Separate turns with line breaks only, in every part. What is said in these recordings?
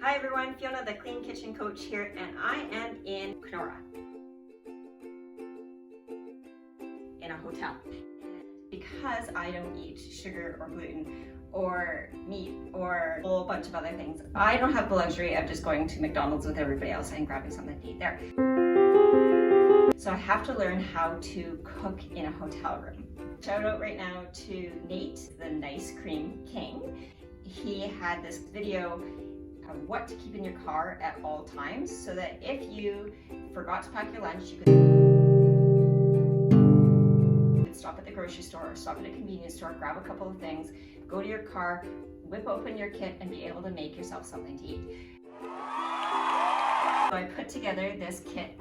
Hi everyone, Fiona the Clean Kitchen Coach here, and I am in Kenora in a hotel. Because I don't eat sugar or gluten or meat or a whole bunch of other things, I don't have the luxury of just going to McDonald's with everybody else and grabbing something to eat there. So I have to learn how to cook in a hotel room. Shout out right now to Nate, the Nice Cream King. He had this video of what to keep in your car at all times so that if you forgot to pack your lunch, you could stop at the grocery store or stop at a convenience store, grab a couple of things, go to your car, whip open your kit, and be able to make yourself something to eat. So I put together this kit.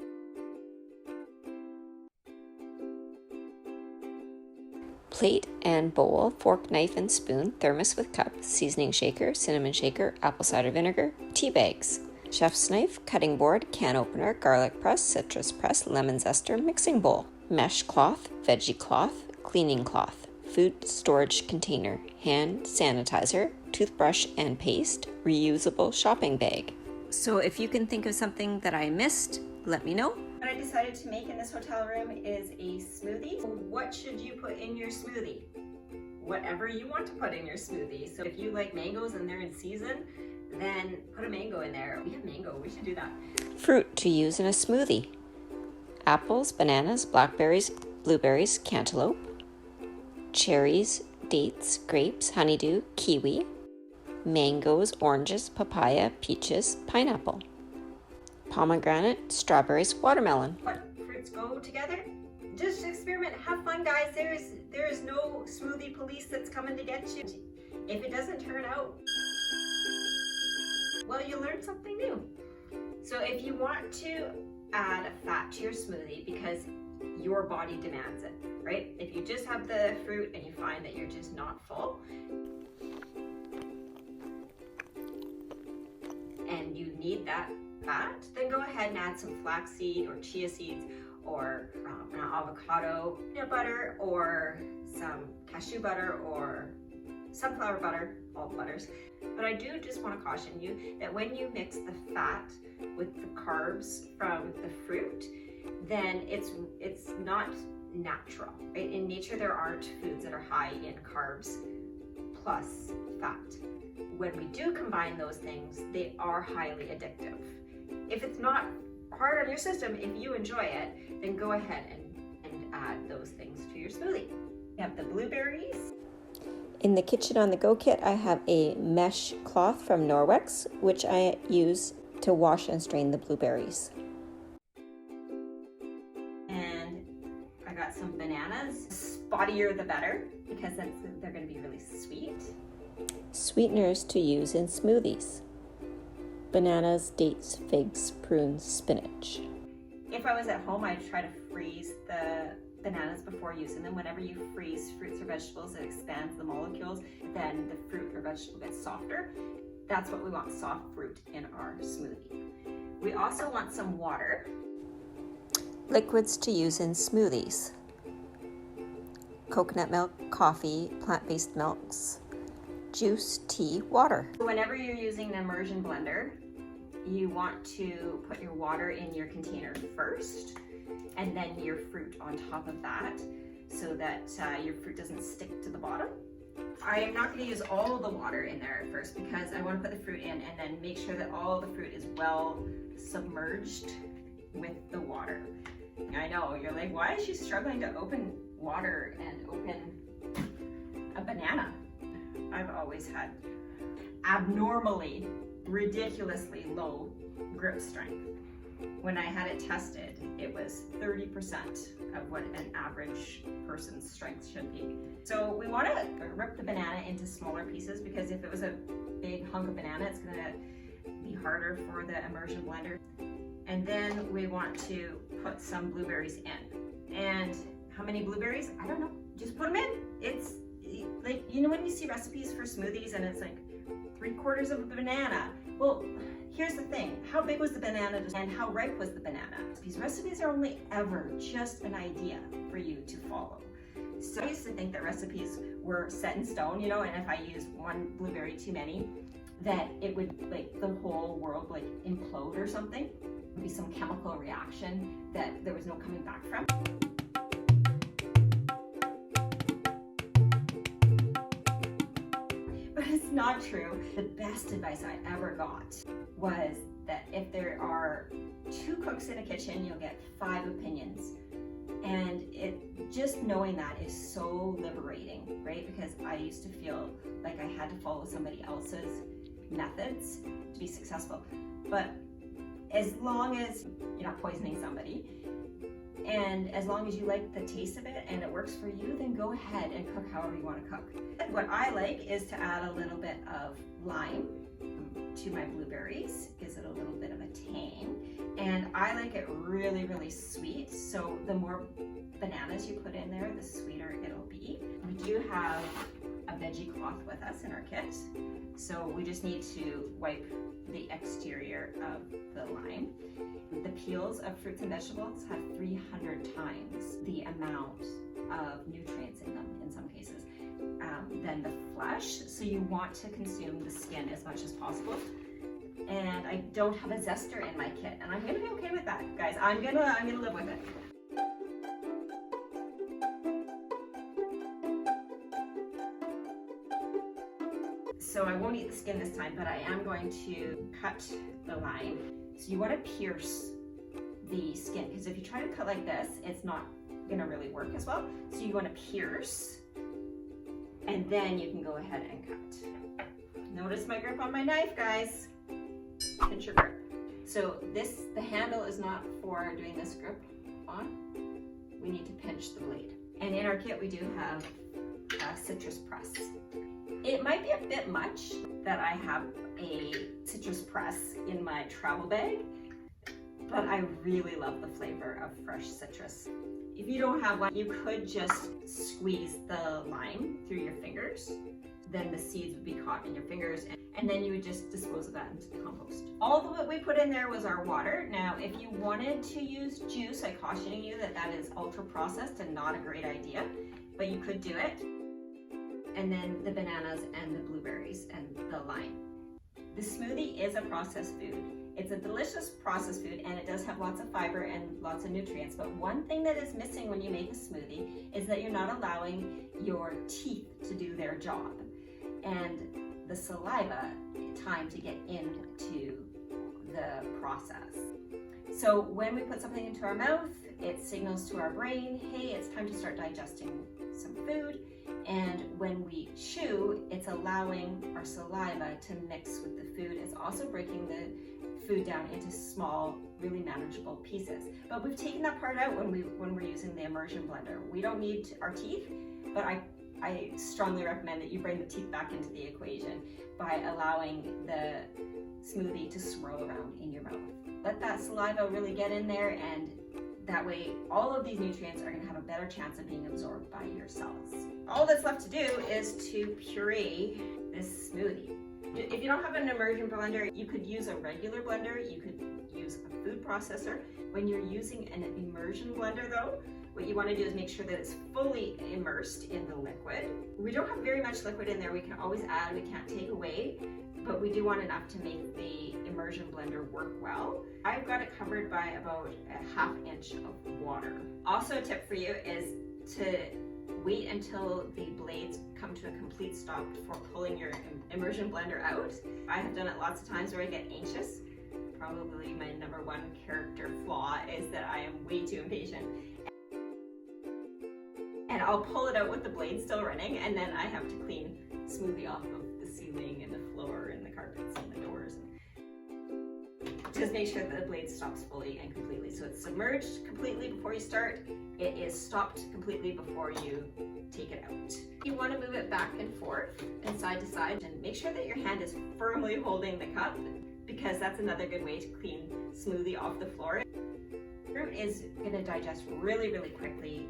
Plate and bowl, fork, knife and spoon, thermos with cup, seasoning shaker, cinnamon shaker, apple cider vinegar, tea bags, chef's knife, cutting board, can opener, garlic press, citrus press, lemon zester, mixing bowl, mesh cloth, veggie cloth, cleaning cloth, food storage container, hand sanitizer, toothbrush and paste, reusable shopping bag. So if you can think of something that I missed, let me know.
What I decided to make in this hotel room is a smoothie. What should you put in your smoothie? Whatever you want to put in your smoothie. So if you like mangoes and they're in season, then put a mango in there. We have mango, we should do that.
Fruit to use in a smoothie. Apples, bananas, blackberries, blueberries, cantaloupe, cherries, dates, grapes, honeydew, kiwi, mangoes, oranges, papaya, peaches, pineapple, pomegranate, strawberries, watermelon.
What fruits go together? Just experiment, have fun guys. There is no smoothie police that's coming to get you. If it doesn't turn out, well, you learned something new. So if you want to add a fat to your smoothie because your body demands it, right? If you just have the fruit and you find that you're just not full and you need that fat, then go ahead and add some flaxseed or chia seeds or an avocado, peanut butter, or some cashew butter or sunflower butter, all the butters. But I do just want to caution you that when you mix the fat with the carbs from the fruit, then it's not natural, right? In nature, there aren't foods that are high in carbs plus fat. When we do combine those things, they are highly addictive. If it's not hard on your system, if you enjoy it, then go ahead and add those things to your smoothie. You have the blueberries.
In the Kitchen on the Go kit, I have a mesh cloth from Norwex, which I use to wash and strain the blueberries.
And I got some bananas. Spottier the better, because they're going to be really sweet.
Sweeteners to use in smoothies. Bananas, dates, figs, prunes, spinach.
If I was at home, I'd try to freeze the bananas before using them. Whenever you freeze fruits or vegetables, it expands the molecules, then the fruit or vegetable gets softer. That's what we want, soft fruit in our smoothie. We also want some water.
Liquids to use in smoothies. Coconut milk, coffee, plant-based milks, juice, tea, water.
Whenever you're using an immersion blender, you want to put your water in your container first and then your fruit on top of that so that your fruit doesn't stick to the bottom. I am not going to use all of the water in there at first because I want to put the fruit in and then make sure that all the fruit is well submerged with the water. I know, you're like, why is she struggling to open water and open a banana? I've always had abnormally, ridiculously low grip strength. When I had it tested, it was 30% of what an average person's strength should be. So we want to rip the banana into smaller pieces because if it was a big hunk of banana, it's going to be harder for the immersion blender. And then we want to put some blueberries in. And how many blueberries? I don't know. Just put them in. It's like, you know when you see recipes for smoothies and it's like 3/4 of a banana? Well, here's the thing. How big was the banana and how ripe was the banana? These recipes are only ever just an idea for you to follow. So I used to think that recipes were set in stone, you know, and if I use one blueberry too many, that it would, like, the whole world like implode or something. It would be some chemical reaction that there was no coming back from. But it's not true. The best advice I ever got was that if there are 2 cooks in a kitchen, you'll get 5 opinions. And just knowing that is so liberating, right? Because I used to feel like I had to follow somebody else's methods to be successful. But as long as you're not poisoning somebody, and as long as you like the taste of it and it works for you, then go ahead and cook however you want to cook. What I like is to add a little bit of lime to my blueberries. Gives it a little bit of a tang. And I like it really, really sweet. So the more bananas you put in there, the sweeter it'll be. We do have a veggie cloth with us in our kit. So we just need to wipe the exterior of the lime. The peels of fruits and vegetables have 300 times the amount of nutrients in them in some cases than the flesh. So you want to consume the skin as much as possible. And I don't have a zester in my kit, and I'm gonna be okay with that, guys. I'm gonna live with it. So I won't eat the skin this time, but I am going to cut the lime. So you want to pierce the skin, because if you try to cut like this, it's not gonna really work as well. So you want to pierce, and then you can go ahead and cut. Notice my grip on my knife, guys. Pinch your grip. So the handle is not for doing this grip on. We need to pinch the blade. And in our kit, we do have a citrus press. It might be a bit much that I have a citrus press in my travel bag, but I really love the flavor of fresh citrus. If you don't have one, you could just squeeze the lime through your fingers. Then the seeds would be caught in your fingers, and then you would just dispose of that into the compost. All that we put in there was our water. Now, if you wanted to use juice, I caution you that that is ultra processed and not a great idea, but you could do it. And then the bananas and the blueberries and the lime. The smoothie is a processed food. It's a delicious processed food, and it does have lots of fiber and lots of nutrients, but one thing that is missing when you make a smoothie is that you're not allowing your teeth to do their job and the saliva time to get into the process. So when we put something into our mouth, it signals to our brain, hey, it's time to start digesting some food. And when we chew, it's allowing our saliva to mix with the food. It's also breaking the food down into small, really manageable pieces. But we've taken that part out when we're using the immersion blender. We don't need our teeth, but I strongly recommend that you bring the teeth back into the equation by allowing the smoothie to swirl around in your mouth. Let that saliva really get in there, and that way all of these nutrients are going to have a better chance of being absorbed by your cells. All that's left to do is to puree this smoothie. If you don't have an immersion blender, you could use a regular blender, you could use a food processor. When you're using an immersion blender though, what you want to do is make sure that it's fully immersed in the liquid. We don't have very much liquid in there. We can always add, we can't take away, but we do want enough to make the immersion blender work well. I've got it covered by about a ½ inch of water. Also, a tip for you is to wait until the blades come to a complete stop before pulling your immersion blender out. I have done it lots of times where I get anxious. Probably my #1 character flaw is that I am way too impatient. And I'll pull it out with the blade still running, and then I have to clean smoothie off of the ceiling and the floor and the carpets and the doors. Just make sure that the blade stops fully and completely. So it's submerged completely before you start. It is stopped completely before you take it out. You want to move it back and forth and side to side, and make sure that your hand is firmly holding the cup, because that's another good way to clean smoothie off the floor. Fruit is going to digest really, really quickly,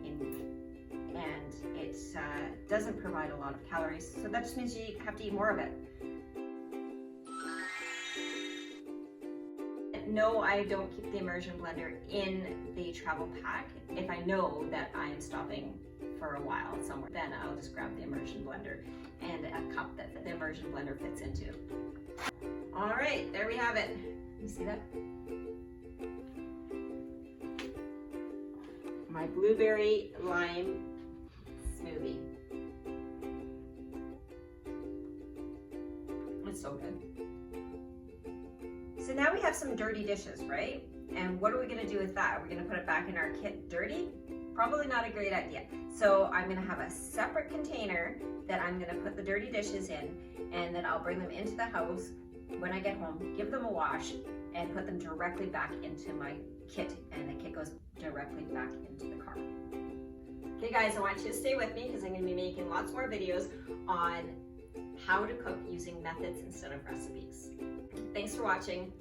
and it doesn't provide a lot of calories, so that just means you have to eat more of it. No, I don't keep the immersion blender in the travel pack. If I know that I am stopping for a while somewhere, then I'll just grab the immersion blender and a cup that the immersion blender fits into. All right, there we have it. You see that? My blueberry lime smoothie. It's so good. So now we have some dirty dishes, right? And what are we gonna do with that? Are we gonna put it back in our kit dirty? Probably not a great idea. So I'm gonna have a separate container that I'm gonna put the dirty dishes in, and then I'll bring them into the house when I get home, give them a wash, and put them directly back into my kit, and the kit goes directly back into the car. Okay guys, I want you to stay with me because I'm gonna be making lots more videos on how to cook using methods instead of recipes. Thanks for watching.